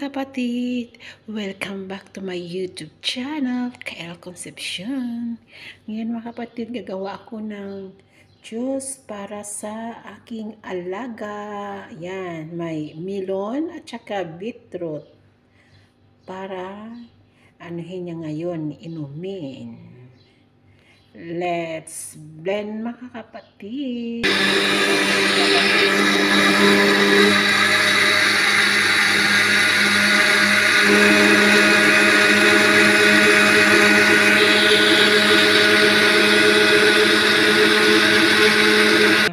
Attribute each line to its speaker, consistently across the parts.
Speaker 1: kapatid! Welcome back to my YouTube channel, KL Concepcion. Ngayon mga kapatid, gagawa ako ng juice para sa aking alaga. Yan, may melon at saka beetroot. Para anuhin niya ngayon, inumin. Let's blend mga kapatid.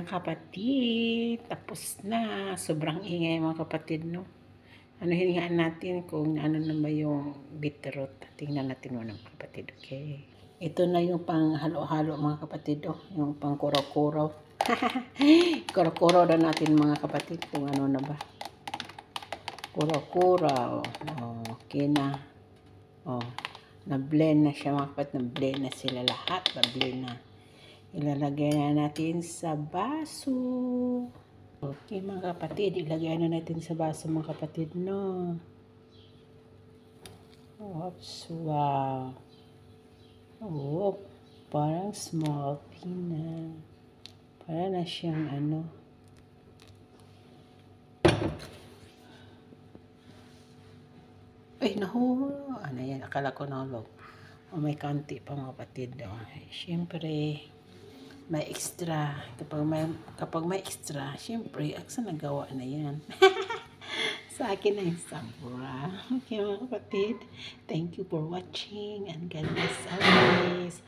Speaker 1: Kapatid, tapos na. Sobrang ingay mga kapatid, no? Ano hiningaan natin kung ano na ba yung beetroot. Tingnan natin muna mga kapatid, okay? Ito na yung pang halo-halo mga kapatid, oh. Yung pang kuraw-kuraw. Kuraw-kuraw na natin mga kapatid kung ano na ba. Kuraw-kuraw. Oh, okay na. Oh, na-blend na siya mga kapatid. Na-blend na sila lahat. Na-blend na. Ilalagay na natin sa baso. Okay mga kapatid, ilagay na natin sa baso mga kapatid, no? Oops, wow. Oh, parang smoky na. Para na siyang ano. Ay, nahu. Ano yan? Akala ko nahulog. Oh, may kanti pa mga kapatid. Oh. Siyempre, may extra. Kapag may extra, syempre, aksa nagawa na yan. Sa akin na yung sabra. Okay mga kapatid, thank you for watching and God bless always.